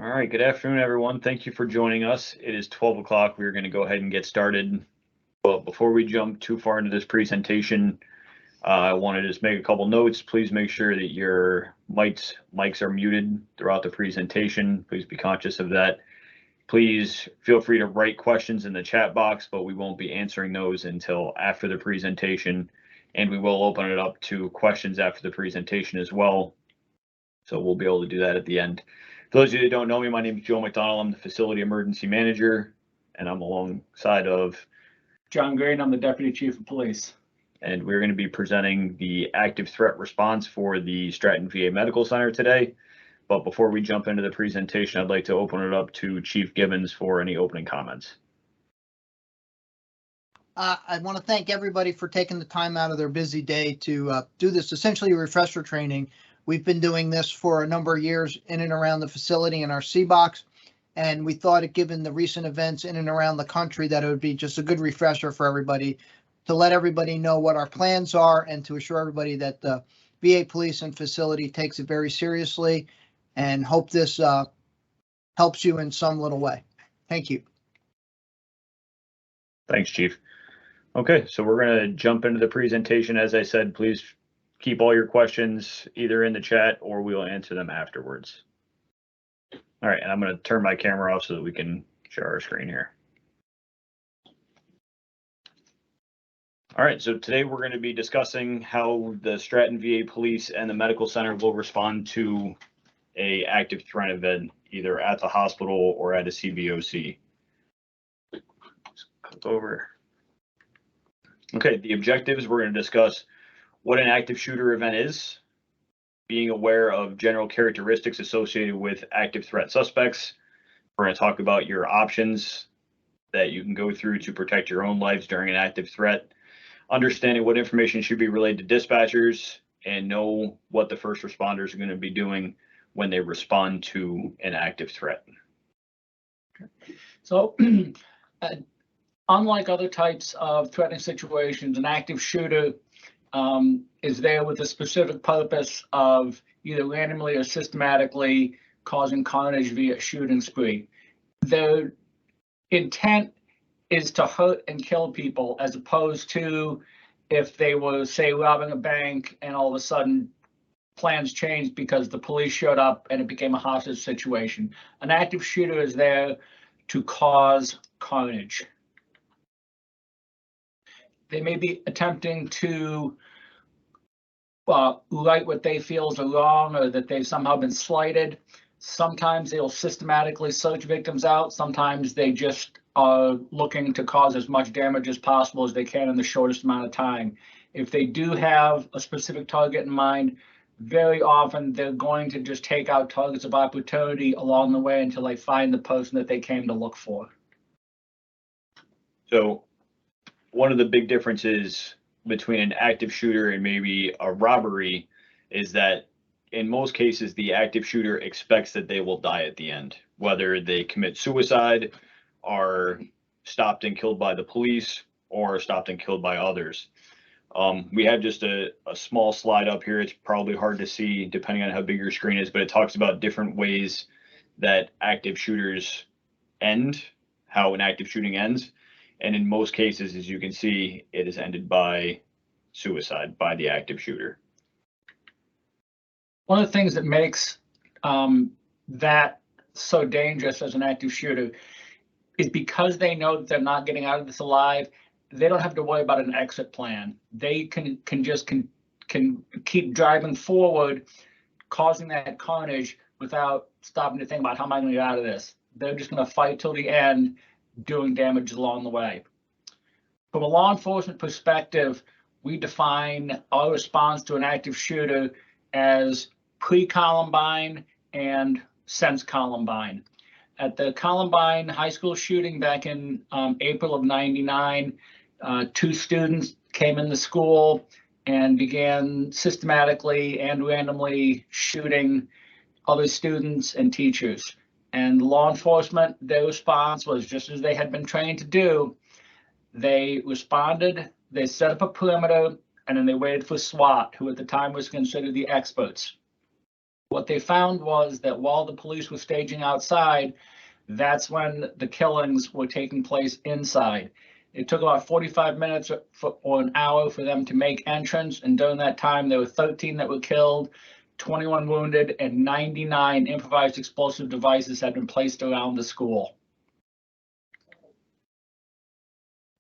All right, good afternoon, everyone. Thank you for joining us. It is 12 o'clock. We're going to go ahead and get started. But before we jump too far into this presentation, I want to just make a couple notes. Please make sure that your mics are muted throughout the presentation. Please be conscious of that. Please feel free to write questions in the chat box, but we won't be answering those until after the presentation. And we will open it up to questions after the presentation as well. So we'll be able to do that at the end. For those of you that don't know me, my name is Joe McDonald. I'm the Facility Emergency Manager, and I'm alongside of John Green. I'm the Deputy Chief of Police. And we're going to be presenting the active threat response for the Stratton VA Medical Center today. But before we jump into the presentation, I'd like to open it up to Chief Gibbons for any opening comments. I want to thank everybody for taking the time out of their busy day to do this essentially refresher training. We've been doing this for a number of years in and around the facility in our C-Box, and we thought it, given the recent events in and around the country, that it would be just a good refresher for everybody to let everybody know what our plans are and to assure everybody that the VA Police and facility takes it very seriously, and hope this helps you in some little way. Thank you. Thanks, Chief. Okay, so we're going to jump into the presentation. As I said, please keep all your questions either in the chat or we'll answer them afterwards. All right, and I'm going to turn my camera off so that we can share our screen here. All right, so today we're going to be discussing how the Stratton VA Police and the Medical Center will respond to an active threat event, either at the hospital or at a CBOC. Just click over. Okay, the objectives, we're going to discuss what an active shooter event is, being aware of general characteristics associated with active threat suspects. We're going to talk about your options that you can go through to protect your own lives during an active threat, understanding what information should be relayed to dispatchers, and know what the first responders are going to be doing when they respond to an active threat. So, unlike other types of threatening situations, an active shooter is there with a specific purpose of either randomly or systematically causing carnage via shooting spree. Their intent is to hurt and kill people, as opposed to if they were, say, robbing a bank and all of a sudden plans changed because the police showed up and it became a hostage situation. An active shooter is there to cause carnage. They may be attempting to right what they feel is wrong, or that they've somehow been slighted. Sometimes they'll systematically search victims out. Sometimes they just are looking to cause as much damage as possible as they can in the shortest amount of time. If they do have a specific target in mind, very often they're going to just take out targets of opportunity along the way until they find the person that they came to look for. So one of the big differences between an active shooter and maybe a robbery is that in most cases, the active shooter expects that they will die at the end, whether they commit suicide, are stopped and killed by the police, or stopped and killed by others. We have just a small slide up here. It's probably hard to see depending on how big your screen is, but it talks about different ways that active shooters end, how an active shooting ends. And in most cases, as you can see, it is ended by suicide by the active shooter. One of the things that makes that so dangerous as an active shooter is because they know that they're not getting out of this alive. They don't have to worry about an exit plan. They can keep driving forward, causing that carnage without stopping to think about how am I going to get out of this. They're just going to fight till the end, doing damage along the way. From a law enforcement perspective, we define our response to an active shooter as pre-Columbine and since Columbine. At the Columbine high school shooting back in April of '99, 2 students came in the school and began systematically and randomly shooting other students and teachers. And law enforcement, their response was just as they had been trained to do. They responded, they set up a perimeter, and then they waited for SWAT, who at the time was considered the experts. What they found was that while the police were staging outside, that's when the killings were taking place inside. It took about 45 minutes or an hour for them to make entrance, and during that time, there were 13 that were killed, 21 wounded, and 99 improvised explosive devices had been placed around the school.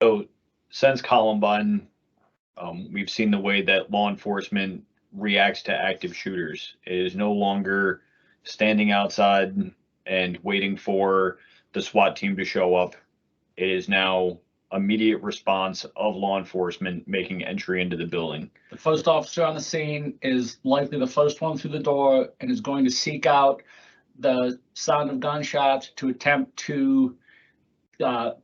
So since Columbine, we've seen the way that law enforcement reacts to active shooters. It is no longer standing outside and waiting for the SWAT team to show up. It is now immediate response of law enforcement making entry into the building. The first officer on the scene is likely the first one through the door and is going to seek out the sound of gunshots to attempt to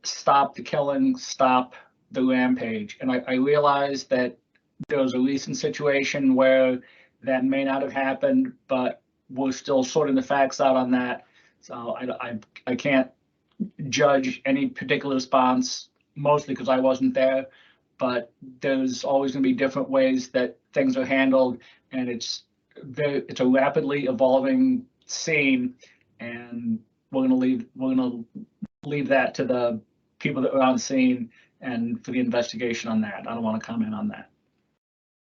stop the killing, stop the rampage. And I realize that there was a recent situation where that may not have happened, but we're still sorting the facts out on that. So I can't judge any particular response, mostly because I wasn't there, but there's always going to be different ways that things are handled, and it's a rapidly evolving scene, and we're going to leave that to the people that were on scene and for the investigation on that. I don't want to comment on that.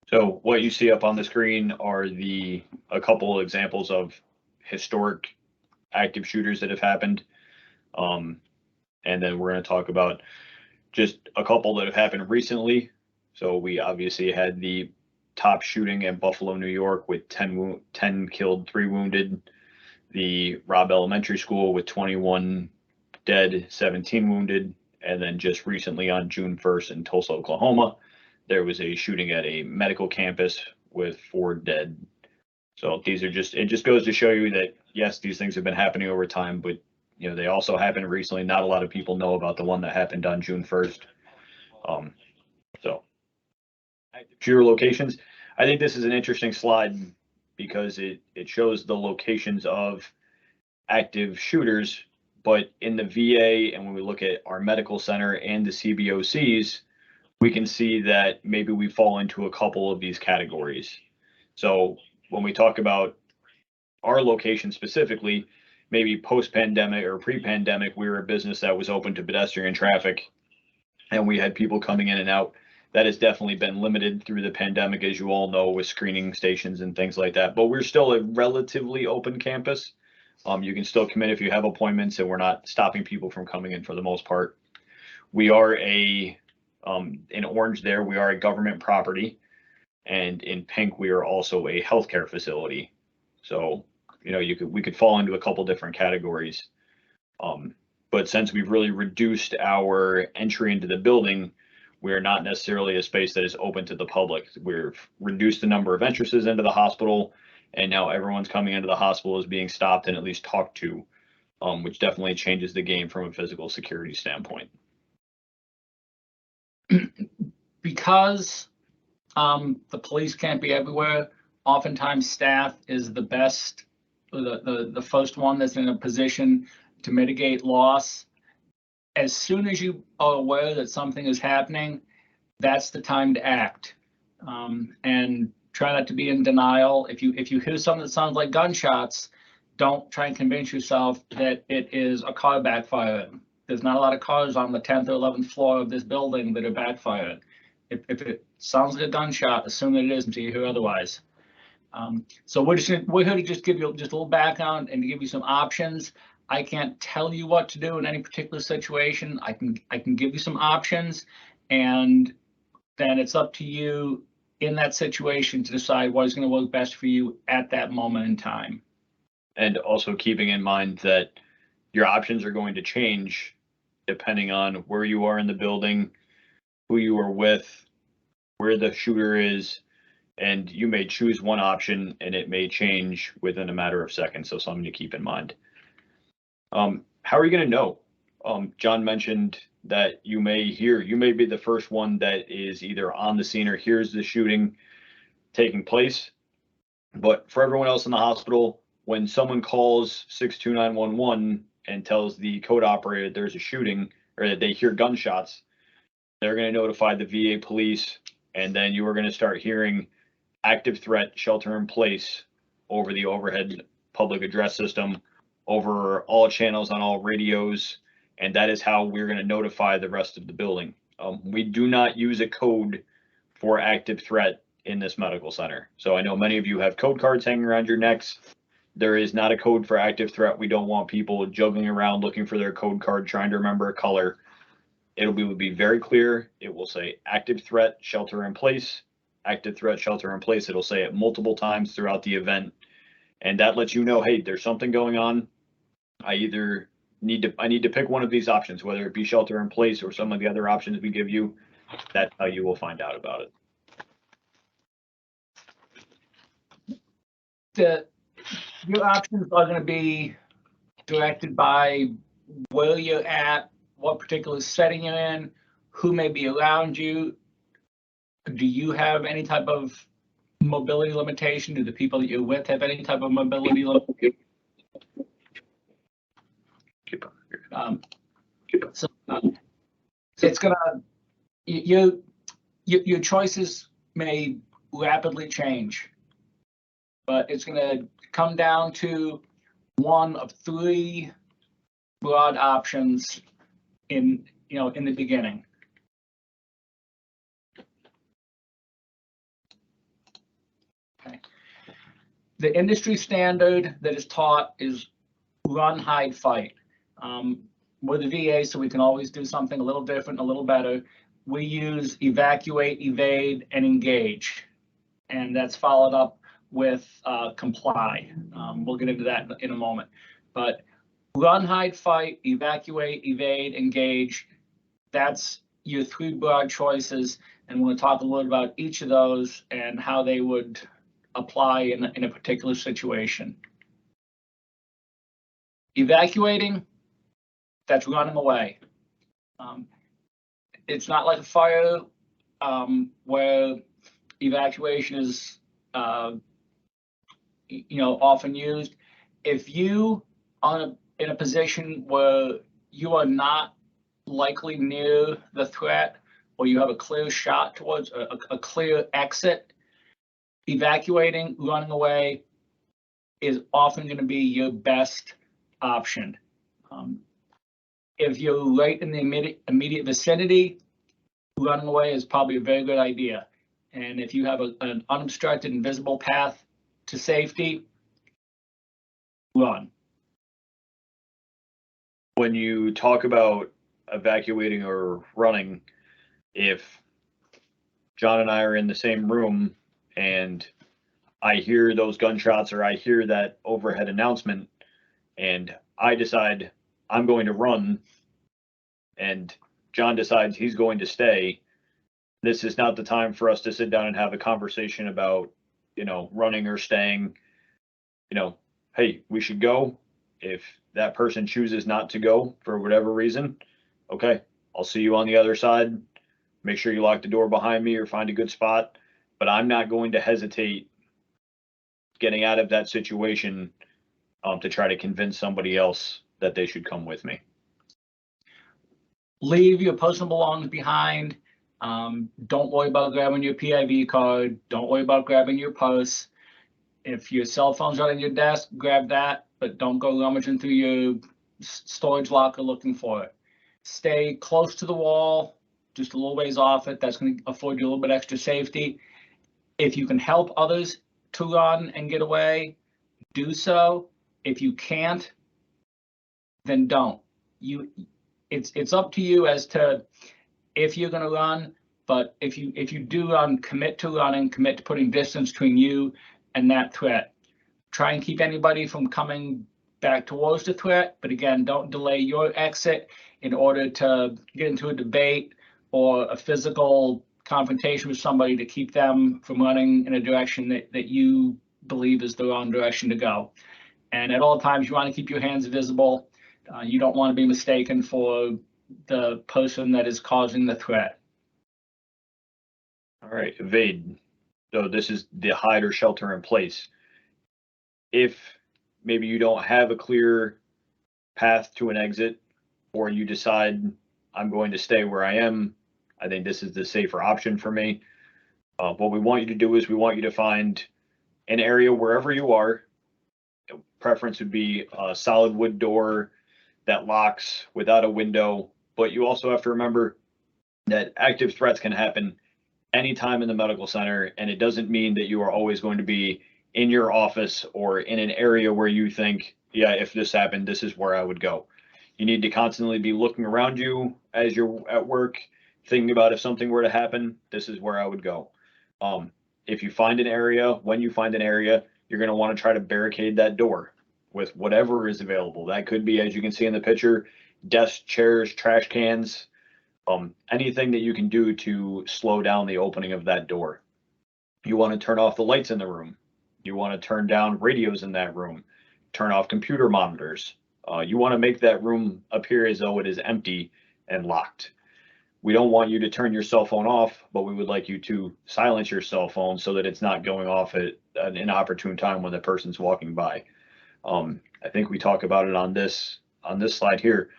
So what you see up on the screen are a couple examples of historic active shooters that have happened. And then we're going to talk about just a couple that have happened recently. So we obviously had the top shooting in Buffalo, New York with 10 killed, 3 wounded. The Robb Elementary School with 21 dead, 17 wounded. And then just recently on June 1st in Tulsa, Oklahoma, there was a shooting at a medical campus with 4 dead. So it just goes to show you that, yes, these things have been happening over time, but they also happened recently. Not a lot of people know about the one that happened on June 1st. So active shooter locations. I think this is an interesting slide because it shows the locations of active shooters, but in the VA, and when we look at our medical center and the CBOCs, we can see that maybe we fall into a couple of these categories. So when we talk about our location specifically, maybe post-pandemic or pre-pandemic, we were a business that was open to pedestrian traffic and we had people coming in and out. That has definitely been limited through the pandemic, as you all know, with screening stations and things like that. But we're still a relatively open campus. You can still come in if you have appointments, and we're not stopping people from coming in for the most part. We are in orange there, we are a government property. And in pink, we are also a healthcare facility. So, we could fall into a couple different categories. But since we've really reduced our entry into the building, we're not necessarily a space that is open to the public. We've reduced the number of entrances into the hospital, and now everyone's coming into the hospital is being stopped and at least talked to, which definitely changes the game from a physical security standpoint. Because the police can't be everywhere, oftentimes staff is the best, the first one that's in a position to mitigate loss. As soon as you are aware that something is happening, that's the time to act. And try not to be in denial. If you hear something that sounds like gunshots, don't try and convince yourself that it is a car backfiring. There's not a lot of cars on the 10th or 11th floor of this building that are backfiring. If it sounds like a gunshot, assume that it is until you hear otherwise. So we're here to just give you just a little background and to give you some options. I can't tell you what to do in any particular situation. I can give you some options, and then it's up to you in that situation to decide what is going to work best for you at that moment in time. And also keeping in mind that your options are going to change depending on where you are in the building, who you are with, where the shooter is, and you may choose one option and it may change within a matter of seconds. So something to keep in mind. How are you going to know? John mentioned that you may be the first one that is either on the scene or hears the shooting taking place. But for everyone else in the hospital, when someone calls 62911 and tells the code operator there's a shooting or that they hear gunshots, they're going to notify the VA police, and then you are going to start hearing active threat, shelter in place, over the overhead public address system, over all channels on all radios, and that is how we're going to notify the rest of the building. We do not use a code for active threat in this medical center. So I know many of you have code cards hanging around your necks. There is not a code for active threat. We don't want people juggling around looking for their code card, trying to remember a color. It will be very clear. It will say active threat, shelter in place, active threat, shelter in place. It'll say it multiple times throughout the event. And that lets you know, hey, there's something going on. I either need to pick one of these options, whether it be shelter in place or some of the other options we give you. That's how you will find out about it. Your options are going to be directed by where you're at, what particular setting you're in, who may be around you. Do you have any type of mobility limitation? Do the people that you're with have any type of mobility limitation? So it's gonna, your choices may rapidly change, but it's gonna come down to one of three broad options in the beginning. Okay. The industry standard that is taught is run, hide, fight. We're the VA, so we can always do something a little different, a little better. We use evacuate, evade, and engage, and that's followed up with comply. We'll get into that in a moment. But run, hide, fight, evacuate, evade, engage, that's your three broad choices, and we'll talk a little about each of those and how they would apply in a particular situation. Evacuating, that's running away. It's not like a fire where evacuation is often used. If you are in a position where you are not likely near the threat, or you have a clear shot towards a clear exit, evacuating, running away is often going to be your best option. If you're right in the immediate vicinity, running away is probably a very good idea. And if you have an unobstructed and visible path to safety, run. When you talk about evacuating or running, if John and I are in the same room and I hear those gunshots or I hear that overhead announcement and I decide I'm going to run and John decides he's going to stay, this is not the time for us to sit down and have a conversation about, running or staying. Hey, we should go. If that person chooses not to go for whatever reason, okay, I'll see you on the other side. Make sure you lock the door behind me or find a good spot. But I'm not going to hesitate getting out of that situation to try to convince somebody else that they should come with me. Leave your personal belongings behind. Don't worry about grabbing your PIV card. Don't worry about grabbing your purse. If your cell phone's right on your desk, grab that, but don't go rummaging through your storage locker looking for it. Stay close to the wall, just a little ways off it. That's going to afford you a little bit extra safety. If you can help others to run and get away, do so. If you can't, then don't. It's up to you as to if you're going to run, but if you do run, commit to running, commit to putting distance between you and that threat. Try and keep anybody from coming back towards the threat, but again, don't delay your exit in order to get into a debate or a physical confrontation with somebody to keep them from running in a direction that you believe is the wrong direction to go. And at all times, you want to keep your hands visible. You don't want to be mistaken for the person that is causing the threat. All right, evade. So this is the hide or shelter in place. If maybe you don't have a clear path to an exit, or you decide I'm going to stay where I am, I think this is the safer option for me. What we want you to do is we want you to find an area wherever you are. Preference would be a solid wood door that locks without a window, but you also have to remember that active threats can happen anytime in the medical center, and it doesn't mean that you are always going to be in your office or in an area where you think, yeah, if this happened, this is where I would go. You need to constantly be looking around you as you're at work, thinking about if something were to happen, this is where I would go. If you find an area, when you find an area, you're going to want to try to barricade that door with whatever is available. That could be, as you can see in the picture, desks, chairs, trash cans, anything that you can do to slow down the opening of that door. You want to turn off the lights in the room. You want to turn down radios in that room, turn off computer monitors. You want to make that room appear as though it is empty and locked. We don't want you to turn your cell phone off, but we would like you to silence your cell phone so that it's not going off at an inopportune time when the person's walking by. I think we talk about it on this slide here,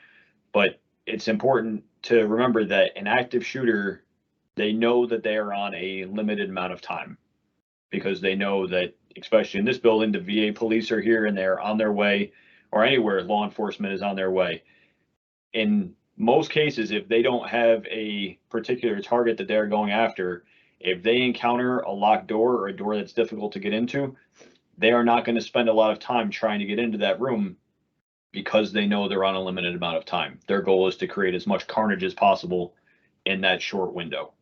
but it's important to remember that an active shooter, they know that they are on a limited amount of time, because they know that, especially in this building, the VA police are here and they're on their way, or anywhere law enforcement is on their way. In most cases, if they don't have a particular target that they're going after, if they encounter a locked door or a door that's difficult to get into, they are not going to spend a lot of time trying to get into that room, because they know they're on a limited amount of time. Their goal is to create as much carnage as possible in that short window.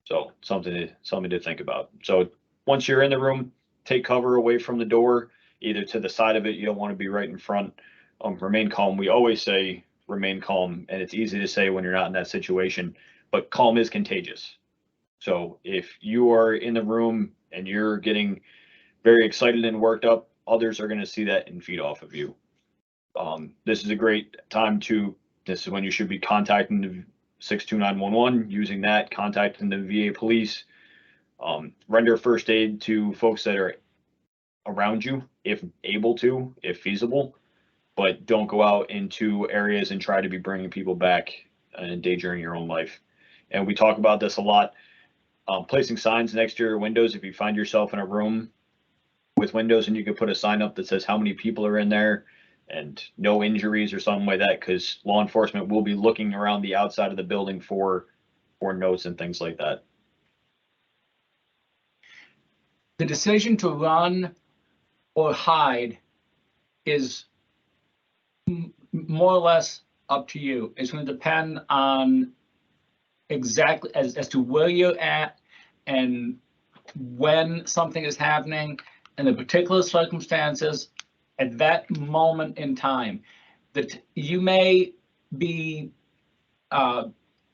So something to think about. So once you're in the room, take cover away from the door, either to the side of it. You don't want to be right in front. Remain calm. We always say remain calm, and it's easy to say when you're not in that situation, but calm is contagious. So if you are in the room and you're getting very excited and worked up, others are going to see that and feed off of you. This is a great time this is when you should be contacting the 62911, using that, contacting the VA police, render first aid to folks that are around you, if able to, if feasible, but don't go out into areas and try to be bringing people back and endangering your own life. And we talk about this a lot, placing signs next to your windows. If you find yourself in a room with windows, and you can put a sign up that says how many people are in there and no injuries or something like that, because law enforcement will be looking around the outside of the building for notes and things like that. The decision to run or hide is more or less up to you. It's going to depend on exactly as to where you're at and when something is happening and the particular circumstances at that moment in time. That you may be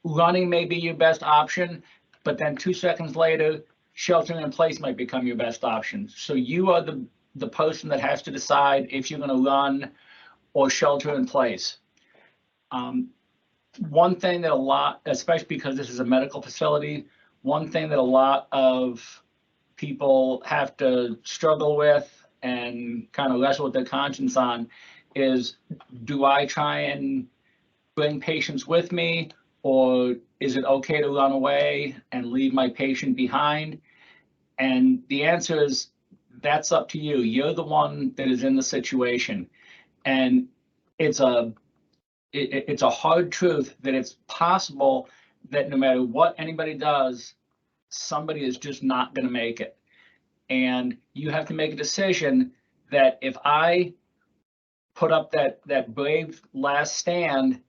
running may be your best option, but then 2 seconds later, sheltering in place might become your best option. So you are the person that has to decide if you're going to run or shelter in place. One thing that a lot, especially because this is a medical facility, one thing that a lot of people have to struggle with and kind of wrestle with their conscience on is, do I try and bring patients with me, or is it okay to run away and leave my patient behind? And the answer is, that's up to you. You're the one that is in the situation. And it's a hard truth that it's possible that no matter what anybody does, somebody is just not going to make it. And you have to make a decision that if I put up that brave last stand,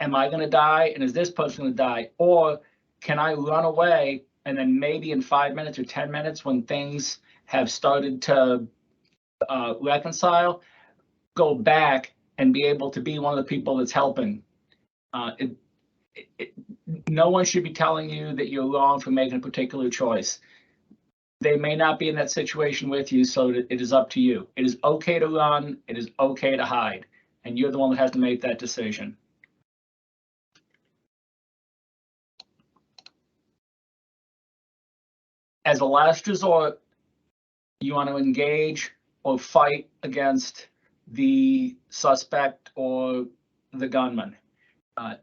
am I going to die? And is this person going to die? Or can I run away, and then maybe in 5 minutes or 10 minutes, when things have started to reconcile, go back and be able to be one of the people that's helping? No one should be telling you that you're wrong for making a particular choice. They may not be in that situation with you, so it is up to you. It is okay to run. It is okay to hide. And you're the one that has to make that decision. As a last resort, you want to engage or fight against the suspect or the gunman.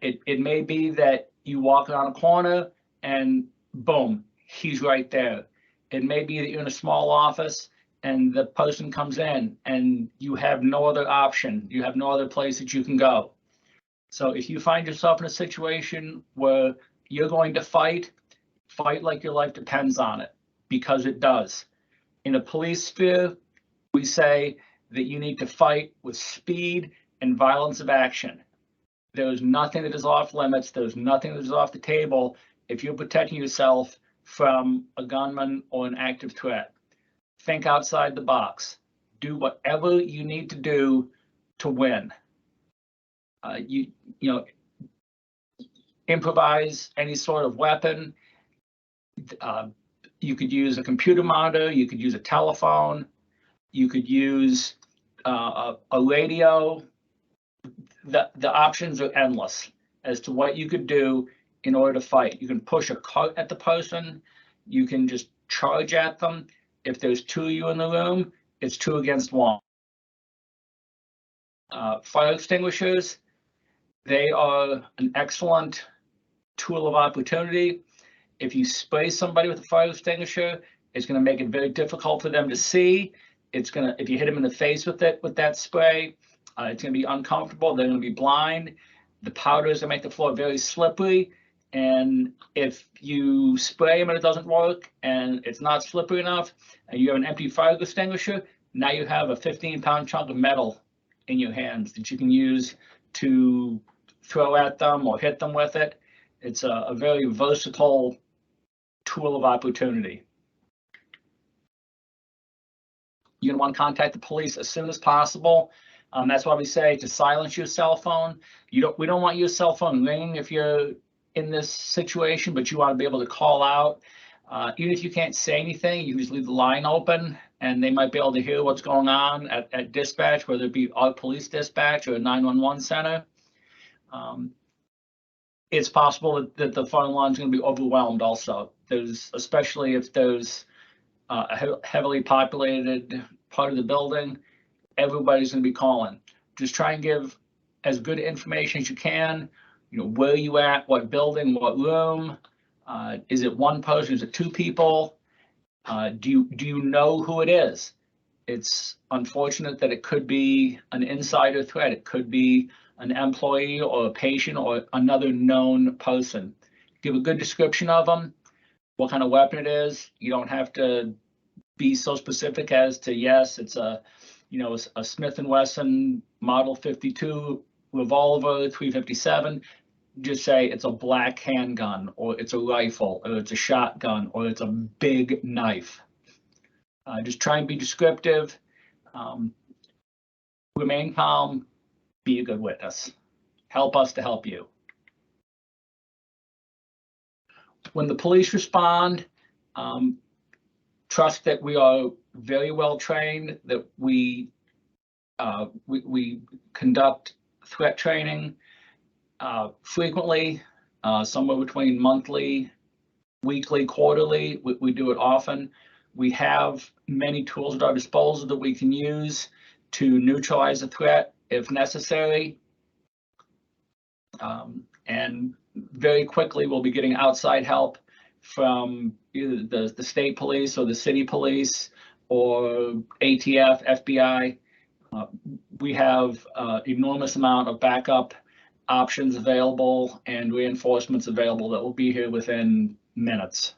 It may be that you walk around a corner and boom, he's right there. It may be that you're in a small office and the person comes in and you have no other option. You have no other place that you can go. So if you find yourself in a situation where you're going to fight like your life depends on it, because it does. In the police sphere, we say that you need to fight with speed and violence of action. There is nothing that is off limits. There's nothing that is off the table if you're protecting yourself from a gunman or an active threat. Think outside the box. Do whatever you need to do to win. You know, improvise any sort of weapon. You could use a computer monitor. You could use a telephone. You could use a radio. The options are endless as to what you could do in order to fight. You can push a cart at the person. You can just charge at them. If there's two of you in the room, it's 2 against 1. Fire extinguishers, they are an excellent tool of opportunity. If you spray somebody with a fire extinguisher, it's going to make it very difficult for them to see. If you hit them in the face with that spray, it's going to be uncomfortable. They're going to be blind. The powders that make the floor very slippery. And if you spray them and it doesn't work and it's not slippery enough and you have an empty fire extinguisher, now you have a 15-pound chunk of metal in your hands that you can use to throw at them or hit them with it. It's a very versatile tool of opportunity. You're going to want to contact the police as soon as possible. That's why we say to silence your cell phone. We don't want your cell phone ringing if you're in this situation, but you want to be able to call out. Even if you can't say anything, you can just leave the line open and they might be able to hear what's going on at dispatch, whether it be our police dispatch or a 911 center. It's possible that the phone line is going to be overwhelmed also. Especially if there's a heavily populated part of the building, everybody's going to be calling. Just try and give as good information as you can. You know, where you at, what building, what room, is it one person, is it 2 people? Do you know who it is? It's unfortunate that it could be an insider threat. It could be an employee or a patient or another known person. Give a good description of them, what kind of weapon it is. You don't have to be so specific as to, yes, it's a Smith & Wesson Model 52 revolver, 357. Just say it's a black handgun, or it's a rifle, or it's a shotgun, or it's a big knife. Just try and be descriptive. Remain calm. Be a good witness. Help us to help you. When the police respond, trust that we are very well trained, that we conduct threat training frequently, somewhere between monthly, weekly, quarterly. We do it often. We have many tools at our disposal that we can use to neutralize a threat if necessary. And very quickly, we'll be getting outside help from either the state police or the city police or ATF, FBI. We have enormous amount of backup options available and reinforcements available that will be here within minutes.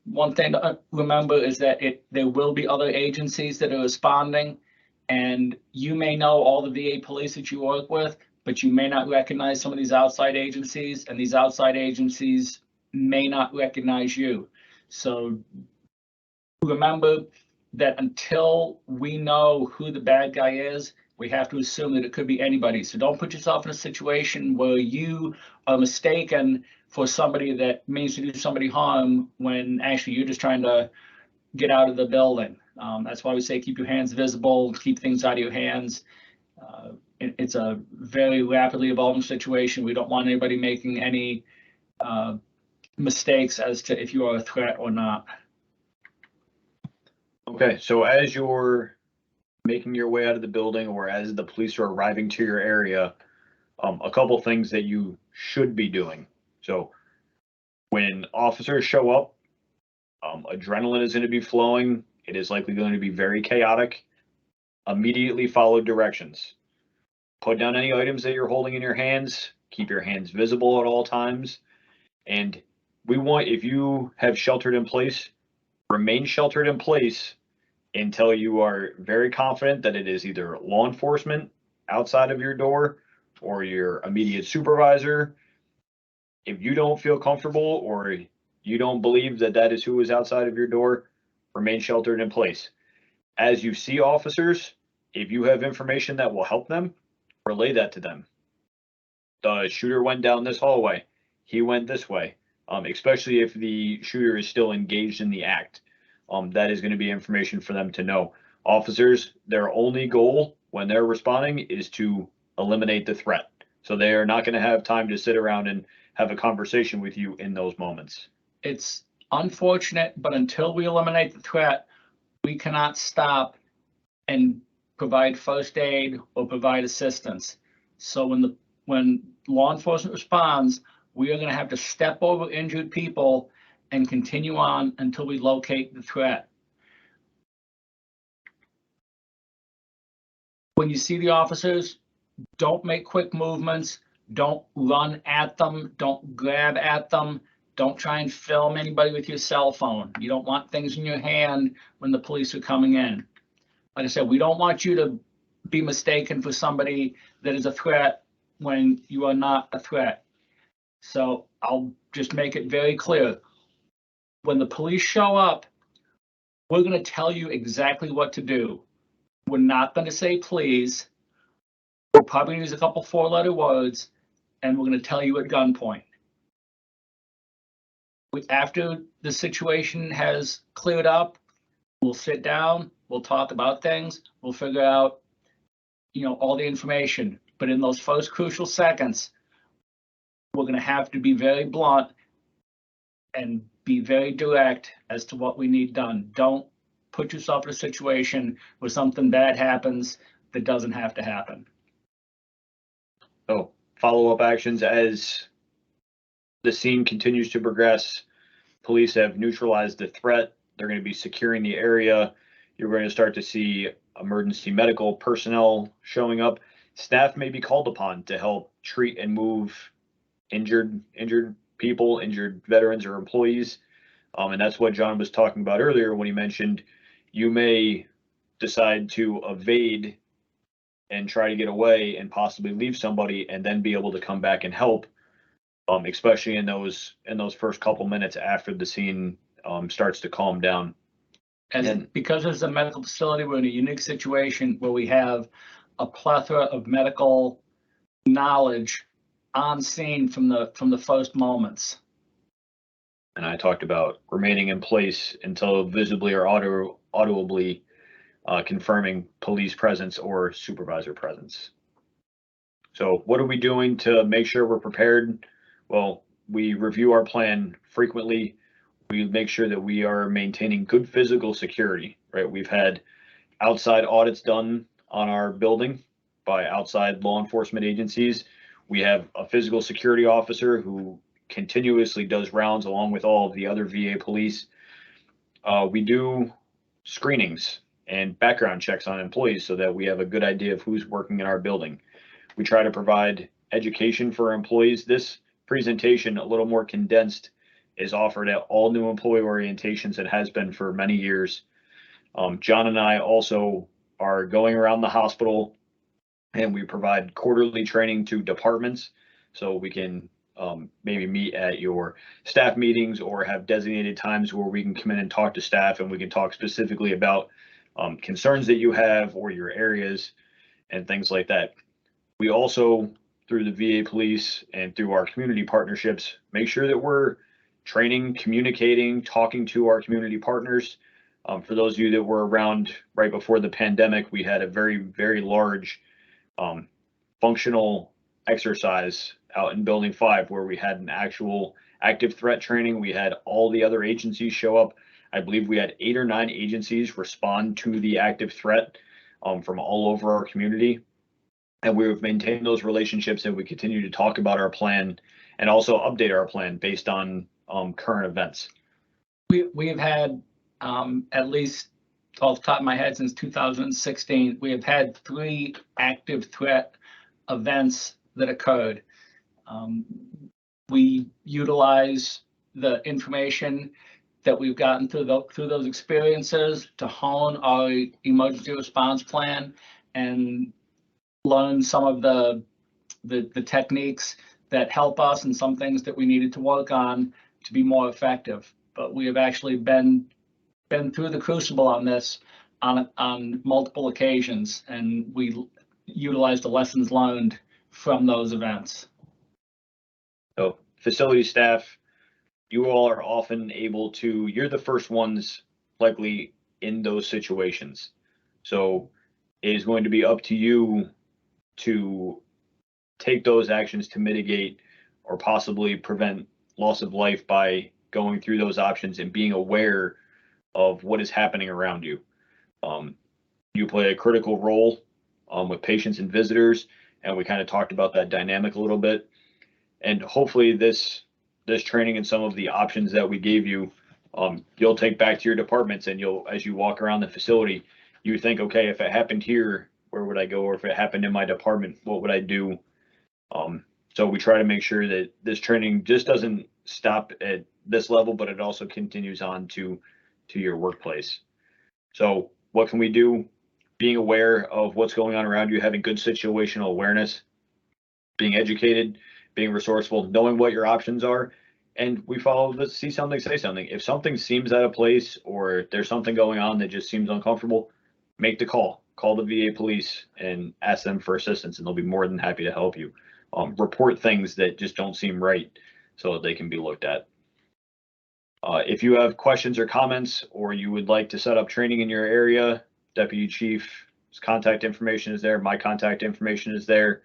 One thing to remember is that there will be other agencies that are responding, and you may know all the VA police that you work with, but you may not recognize some of these outside agencies, and these outside agencies may not recognize you. So remember that until we know who the bad guy is, we have to assume that it could be anybody. So don't put yourself in a situation where you are mistaken for somebody that means to do somebody harm when actually you're just trying to get out of the building. That's why we say keep your hands visible, keep things out of your hands. It's a very rapidly evolving situation. We don't want anybody making any mistakes as to if you are a threat or not. Okay, so as you're making your way out of the building or as the police are arriving to your area, a couple things that you should be doing. So When officers show up, adrenaline is going to be flowing. It is likely going to be very chaotic. Immediately follow directions. Put down any items that you're holding in your hands. Keep your hands visible at all times. And we want, if you have sheltered in place, remain sheltered in place until you are very confident that it is either law enforcement outside of your door or your immediate supervisor. If you don't feel comfortable or you don't believe that that is who is outside of your door, remain sheltered in place. As you see officers, if you have information that will help them, relay that to them. The shooter went down this hallway. He went this way. Especially if the shooter is still engaged in the act. That is going to be information for them to know. Officers, their only goal when they're responding is to eliminate the threat. So they are not going to have time to sit around and have a conversation with you in those moments. It's unfortunate, but until we eliminate the threat, we cannot stop and provide first aid or provide assistance. So when law enforcement responds, we are going to have to step over injured people and continue on until we locate the threat. When you see the officers, don't make quick movements. Don't run at them. Don't grab at them. Don't try and film anybody with your cell phone. You don't want things in your hand when the police are coming in. Like I said, we don't want you to be mistaken for somebody that is a threat when you are not a threat. So I'll just make it very clear. When the police show up, we're going to tell you exactly what to do. We're not going to say please. We'll probably use a couple 4-letter words, and we're going to tell you at gunpoint. After the situation has cleared up, we'll sit down, we'll talk about things, we'll figure out, all the information. But in those first crucial seconds, we're going to have to be very blunt and be very direct as to what we need done. Don't put yourself in a situation where something bad happens that doesn't have to happen. So follow-up actions as the scene continues to progress. Police have neutralized the threat. They're going to be securing the area. You're going to start to see emergency medical personnel showing up. Staff may be called upon to help treat and move injured people, injured veterans or employees. And that's what John was talking about earlier when he mentioned you may decide to evade and try to get away and possibly leave somebody and then be able to come back and help, especially in those first couple minutes after the scene starts to calm down. Because it's a medical facility, we're in a unique situation where we have a plethora of medical knowledge on scene from the first moments. And I talked about remaining in place until visibly or audibly confirming police presence or supervisor presence. So what are we doing to make sure we're prepared? Well, we review our plan frequently. We make sure that we are maintaining good physical security, right? We've had outside audits done on our building by outside law enforcement agencies. We have a physical security officer who continuously does rounds along with all of the other VA police. We do screenings and background checks on employees so that we have a good idea of who's working in our building. We try to provide education for employees. This presentation, a little more condensed, is offered at all new employee orientations. It has been for many years. John and I also are going around the hospital and we provide quarterly training to departments so we can maybe meet at your staff meetings or have designated times where we can come in and talk to staff and we can talk specifically about concerns that you have or your areas and things like that. We also, through the VA police and through our community partnerships, make sure that we're training, communicating, talking to our community partners. For those of you that were around right before the pandemic, we had a very, very large functional exercise out in Building 5 where we had an actual active threat training. We had all the other agencies show up. I believe we had 8 or 9 agencies respond to the active threat from all over our community. And we've maintained those relationships and we continue to talk about our plan and also update our plan based on current events? We have had, at least off the top of my head, since 2016, we have had 3 active threat events that occurred. We utilize the information that we've gotten through those experiences to hone our emergency response plan and learn some of the techniques that help us and some things that we needed to work on to be more effective. But we have actually been through the crucible on this on multiple occasions, and we utilize the lessons learned from those events. So facility staff, you all are often able to, you're the first ones likely in those situations. So it is going to be up to you to take those actions to mitigate or possibly prevent loss of life by going through those options and being aware of what is happening around you. You play a critical role with patients and visitors, and we kind of talked about that dynamic a little bit. And hopefully this training and some of the options that we gave you, you'll take back to your departments, and as you walk around the facility, you think, okay, if it happened here, where would I go? Or if it happened in my department, what would I do? So we try to make sure that this training just doesn't stop at this level, but it also continues on to your workplace. So what can we do? Being aware of what's going on around you, having good situational awareness, being educated, being resourceful, knowing what your options are. And we follow the see something, say something. If something seems out of place or there's something going on that just seems uncomfortable, make the call. Call the VA police and ask them for assistance, and they'll be more than happy to help you. Report things that just don't seem right so that they can be looked at. If you have questions or comments, or you would like to set up training in your area, Deputy Chief's contact information is there. My contact information is there.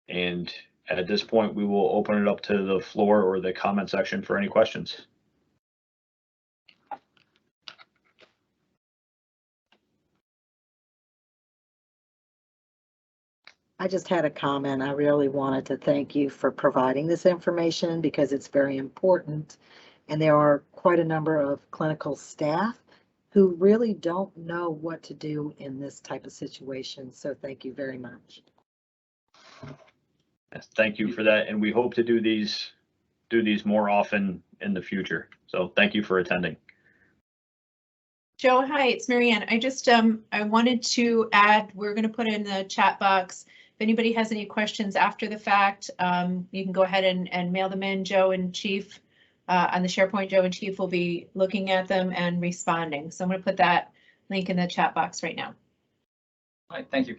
And at this point, we will open it up to the floor or the comment section for any questions. I just had a comment. I really wanted to thank you for providing this information because it's very important. And there are quite a number of clinical staff who really don't know what to do in this type of situation. So thank you very much. Yes, thank you for that. And we hope to do these more often in the future. So thank you for attending. Joe, hi, it's Marianne. I just I wanted to add, we're going to put in the chat box. If anybody has any questions after the fact, you can go ahead and mail them in. Joe and Chief on the SharePoint, Joe and Chief will be looking at them and responding. So I'm going to put that link in the chat box right now. All right, thank you.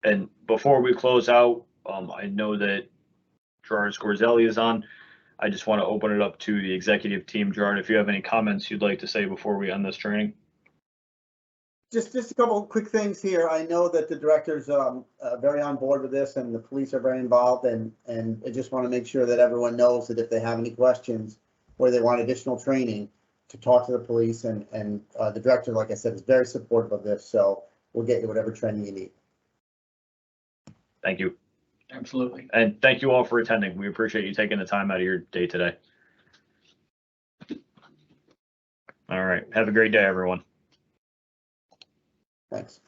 And before we close out, I know that Gerard Scorzelli is on. I just want to open it up to the executive team. Gerard, if you have any comments you'd like to say before we end this training. Just a couple of quick things here. I know that the director's very on board with this, and the police are very involved, and I just want to make sure that everyone knows that if they have any questions or they want additional training, to talk to the police, and the director, like I said, is very supportive of this, so we'll get you whatever training you need. Thank you. Absolutely. And thank you all for attending. We appreciate you taking the time out of your day today. All right. Have a great day, everyone. Thanks.